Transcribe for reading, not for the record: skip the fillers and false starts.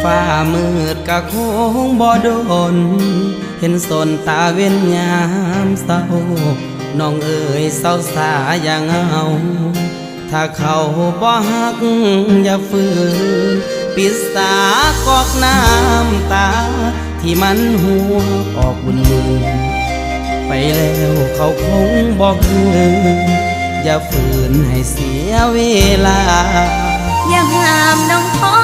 ฟ้ามืดกะคงบ่โดนเห็นสนตาเว้นยามเศร้าน้องเอ๋ยเศร้าสาอย่างเอาถ้าเขาบ่ฮักอย่าฝืนปิดสากอกน้ำตาที่มันหัวออกบุญมือไปแล้วเขาคงบอกคืนอย่าฝืนให้เสียเวลาอย่าห้ามน้องขอ